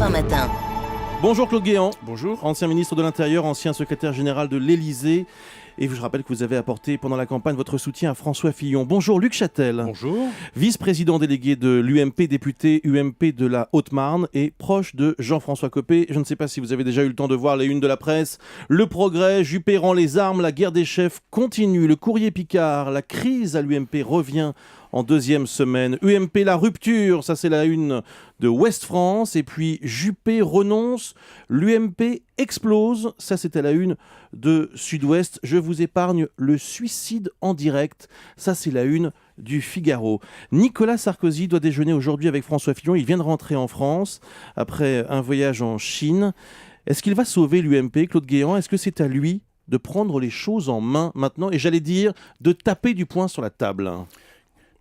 1 matin. Bonjour Claude Guéant. Bonjour. Ancien ministre de l'Intérieur, ancien secrétaire général de l'Élysée. Et je rappelle que vous avez apporté pendant la campagne votre soutien à François Fillon. Bonjour Luc Châtel. Bonjour. Vice-président délégué de l'UMP, député UMP de la Haute-Marne et proche de Jean-François Copé. Je ne sais pas si vous avez déjà eu le temps de voir les unes de la presse. Le progrès, Juppé rend les armes, la guerre des chefs continue. Le courrier Picard, la crise à l'UMP revient en deuxième semaine. UMP, la rupture, ça c'est la une de Ouest France. Et puis Juppé renonce, l'UMP explose, ça c'était la une de Sud-Ouest. Je vous épargne le suicide en direct, ça c'est la une du Figaro. Nicolas Sarkozy doit déjeuner aujourd'hui avec François Fillon. Il vient de rentrer en France après un voyage en Chine. Est-ce qu'il va sauver l'UMP, Claude Guéant? Est-ce que c'est à lui de prendre les choses en main maintenant et j'allais dire de taper du poing sur la table?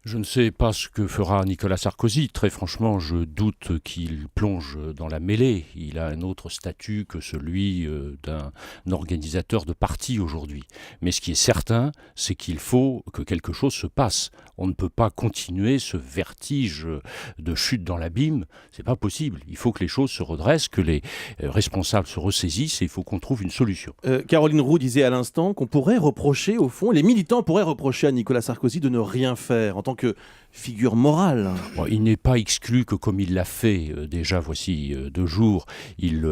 Je ne sais pas ce que fera Nicolas Sarkozy. Très franchement, je doute qu'il plonge dans la mêlée. Il a un autre statut que celui d'un organisateur de parti aujourd'hui. Mais ce qui est certain, c'est qu'il faut que quelque chose se passe. On ne peut pas continuer ce vertige de chute dans l'abîme. C'est pas possible. Il faut que les choses se redressent, que les responsables se ressaisissent et il faut qu'on trouve une solution. Caroline Roux disait à l'instant qu'on pourrait reprocher, au fond, les militants pourraient reprocher à Nicolas Sarkozy de ne rien faire en tant que figure morale. Bon, il n'est pas exclu que, comme il l'a fait déjà voici 2 jours, il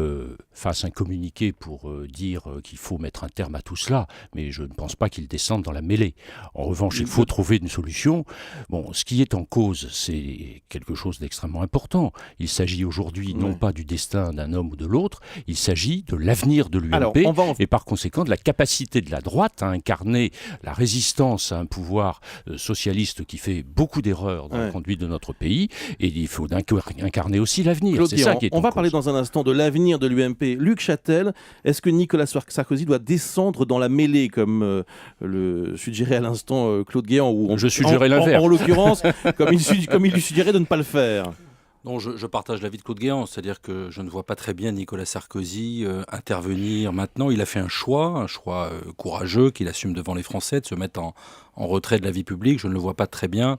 fasse un communiqué pour dire qu'il faut mettre un terme à tout cela, mais je ne pense pas qu'il descende dans la mêlée. En revanche, il faut trouver une solution. Bon, ce qui est en cause, c'est quelque chose d'extrêmement important. Il s'agit aujourd'hui non pas du destin d'un homme ou de l'autre, il s'agit de l'avenir de l'UMP et par conséquent de la capacité de la droite à incarner la résistance à un pouvoir socialiste qui fait beaucoup d'erreurs dans la conduite de notre pays, et il faut incarner aussi l'avenir. C'est ça qui est on va parler dans un instant de l'avenir de l'UMP. Luc Châtel, est-ce que Nicolas Sarkozy doit descendre dans la mêlée, comme le suggérait à l'instant Claude Guéant, je suggérais l'inverse. En l'occurrence, comme il lui suggérait de ne pas le faire? Non, je partage l'avis de Claude Guéant, c'est-à-dire que je ne vois pas très bien Nicolas Sarkozy intervenir maintenant. Il a fait un choix courageux qu'il assume devant les Français, de se mettre en retrait de la vie publique. Je ne le vois pas très bien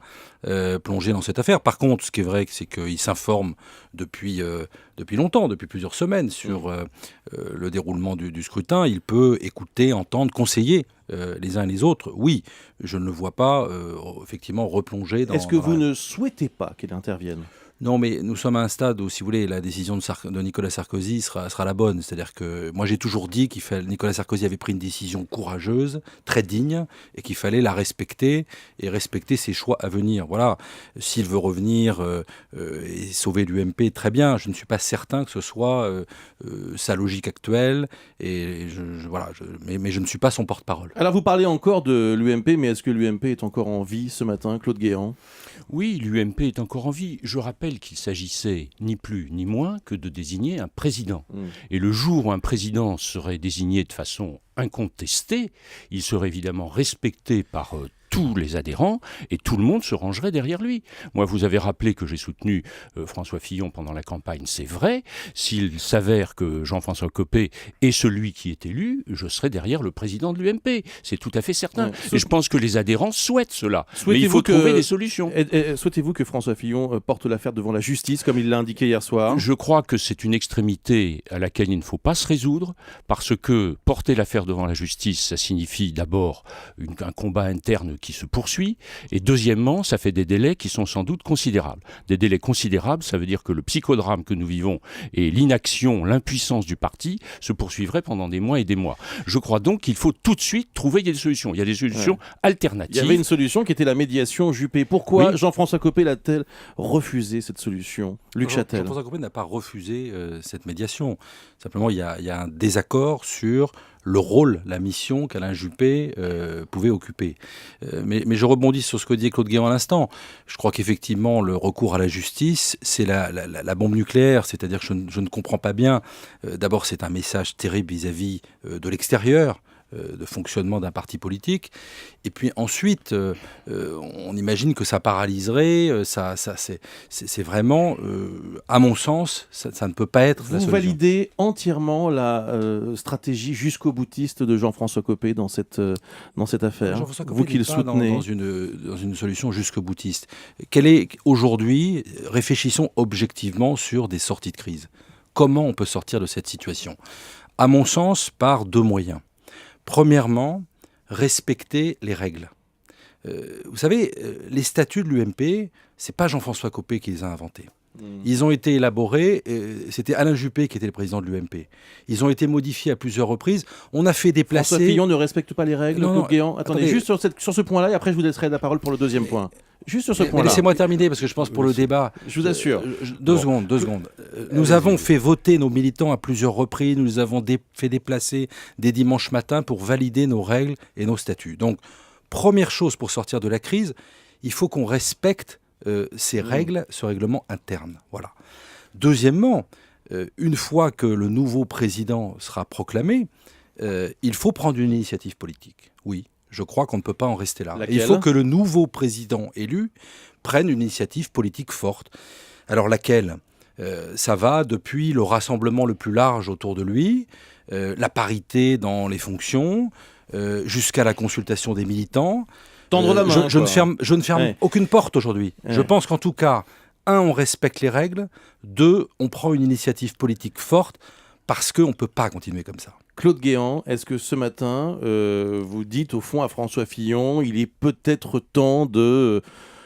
plonger dans cette affaire. Par contre, ce qui est vrai, c'est qu'il s'informe depuis longtemps, depuis plusieurs semaines, sur le déroulement du scrutin. Il peut écouter, entendre, conseiller les uns et les autres. Oui, je ne le vois pas effectivement replonger dans... Est-ce que vous ne souhaitez pas qu'il intervienne ? Non, mais nous sommes à un stade où, si vous voulez, la décision de Nicolas Sarkozy sera la bonne. C'est-à-dire que moi, j'ai toujours dit Nicolas Sarkozy avait pris une décision courageuse, très digne, et qu'il fallait la respecter et respecter ses choix à venir. Voilà. S'il veut revenir et sauver l'UMP, très bien. Je ne suis pas certain que ce soit sa logique actuelle. Et mais je ne suis pas son porte-parole. Alors, vous parlez encore de l'UMP, mais est-ce que l'UMP est encore en vie ce matin, Claude Guéant ? Oui, l'UMP est encore en vie. Je rappelle qu'il s'agissait ni plus ni moins que de désigner un président. Et le jour où un président serait désigné de façon incontestée, il serait évidemment respecté par tous les adhérents et tout le monde se rangerait derrière lui. Moi, vous avez rappelé que j'ai soutenu François Fillon pendant la campagne, c'est vrai. S'il s'avère que Jean-François Copé est celui qui est élu, je serai derrière le président de l'UMP. C'est tout à fait certain. Et je pense que les adhérents souhaitent cela. Mais il faut trouver des solutions. Souhaitez-vous que François Fillon porte l'affaire devant la justice, comme il l'a indiqué hier soir ? Je crois que c'est une extrémité à laquelle il ne faut pas se résoudre, parce que porter l'affaire devant la justice, ça signifie d'abord un combat interne qui se poursuit, et deuxièmement, ça fait des délais qui sont sans doute considérables. Des délais considérables, ça veut dire que le psychodrame que nous vivons et l'inaction, l'impuissance du parti se poursuivraient pendant des mois et des mois. Je crois donc qu'il faut tout de suite trouver des solutions. Il y a des solutions alternatives. Il y avait une solution qui était la médiation Juppé. Pourquoi Jean-François Copé l'a-t-elle refusé, cette solution ? Luc Châtel. Jean-François Copé n'a pas refusé cette médiation. Simplement, il y a un désaccord sur le rôle, la mission qu'Alain Juppé pouvait occuper. Mais je rebondis sur ce que dit Claude Guéant à l'instant. Je crois qu'effectivement, le recours à la justice, c'est la bombe nucléaire. C'est-à-dire que je ne comprends pas bien. D'abord, c'est un message terrible vis-à-vis de l'extérieur, de fonctionnement d'un parti politique. Et puis ensuite, on imagine que ça paralyserait. C'est vraiment, à mon sens, ça ne peut pas être la solution. Vous validez entièrement la stratégie jusqu'au boutiste de Jean-François Copé dans cette affaire. Jean-François Copé vous qui le soutenez dans une solution jusqu'au boutiste. Quelle est aujourd'hui, réfléchissons objectivement sur des sorties de crise. comment on peut sortir de cette situation. À mon sens, par 2 moyens. Premièrement, respecter les règles. Vous savez, les statuts de l'UMP, c'est pas Jean-François Copé qui les a inventés. Ils ont été élaborés, c'était Alain Juppé qui était le président de l'UMP. Ils ont été modifiés à plusieurs reprises. On a fait déplacer... François Fillon ne respecte pas les règles, Claude Guéant. Attendez, attendez. juste sur ce point-là, et après je vous laisserai la parole pour le deuxième point. Juste sur ce Mais point-là. laissez-moi terminer, parce que je pense pour le débat... Je vous assure. 2 secondes. Nous avons fait voter nos militants à plusieurs reprises, nous les avons fait déplacer des dimanches matins pour valider nos règles et nos statuts. Donc, première chose pour sortir de la crise, il faut qu'on respecte ces règles, ce règlement interne. Voilà. Deuxièmement, une fois que le nouveau président sera proclamé, il faut prendre une initiative politique. Oui, je crois qu'on ne peut pas en rester là. Laquelle ? Il faut que le nouveau président élu prenne une initiative politique forte. Alors laquelle ? Ça va depuis le rassemblement le plus large autour de lui, la parité dans les fonctions, jusqu'à la consultation des militants. Tendre la main. Je ne ferme aucune porte aujourd'hui. Je pense qu'en tout cas, 1, on respecte les règles. 2, on prend une initiative politique forte parce qu'on ne peut pas continuer comme ça. Claude Guéant, est-ce que ce matin, vous dites au fond à François Fillon, il est peut-être temps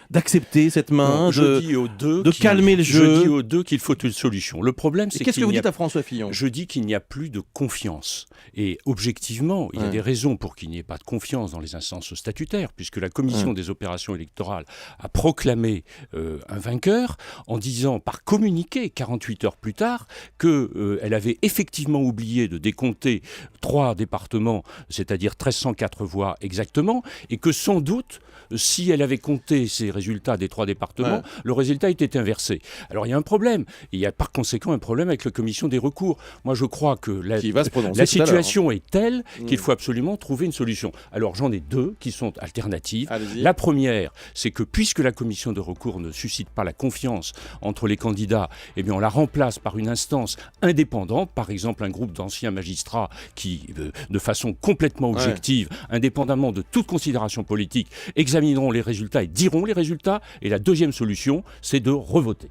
d'accepter cette main, de calmer le jeu. Je dis aux deux qu'il faut une solution. Le problème, c'est qu'est-ce que vous dites à François Fillon ? Je dis qu'il n'y a plus de confiance. Et objectivement, il y a des raisons pour qu'il n'y ait pas de confiance dans les instances statutaires, puisque la commission des opérations électorales a proclamé un vainqueur en disant, par communiqué, 48 heures plus tard, qu'elle avait effectivement oublié de décompter 3 départements, c'est-à-dire 1304 voix exactement, et que sans doute, si elle avait compté ces résultats des 3 départements, le résultat était inversé. Alors il y a un problème. Il y a par conséquent un problème avec la commission des recours. Moi je crois que la situation est telle qu'il faut absolument trouver une solution. Alors j'en ai 2 qui sont alternatives. Allez-y. La première, c'est que puisque la commission de recours ne suscite pas la confiance entre les candidats, eh bien on la remplace par une instance indépendante, par exemple un groupe d'anciens magistrats qui, de façon complètement objective, indépendamment de toute considération politique, examineront les résultats et diront les résultats. Et la deuxième solution, c'est de revoter.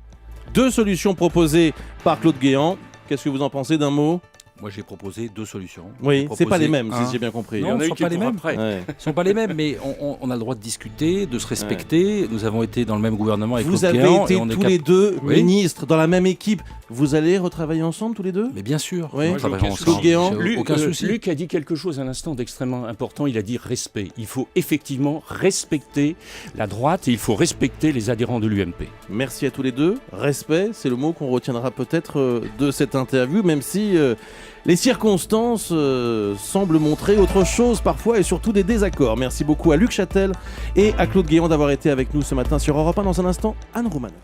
2 solutions proposées par Claude Guéant. Qu'est-ce que vous en pensez d'un mot ? Moi, j'ai proposé 2 solutions. Oui, c'est pas les mêmes, si j'ai bien compris. Non, ce ne sont pas les mêmes. Ouais. Ce ne sont pas les mêmes, mais on a le droit de discuter, de se respecter. Nous avons été dans le même gouvernement avec Claude Guéant. Vous avez été tous les 2 ministres dans la même équipe. Vous allez retravailler ensemble tous les 2 ? Mais bien sûr. Oui. On travaillera ensemble. Claude Guéant, aucun souci. Luc a dit quelque chose à l'instant d'extrêmement important. Il a dit respect. Il faut effectivement respecter la droite et il faut respecter les adhérents de l'UMP. Merci à tous les 2. Respect, c'est le mot qu'on retiendra peut-être de cette interview, même si les circonstances semblent montrer autre chose parfois et surtout des désaccords. Merci beaucoup à Luc Châtel et à Claude Guéant d'avoir été avec nous ce matin sur Europe 1. Dans un instant, Anne Roumanoff.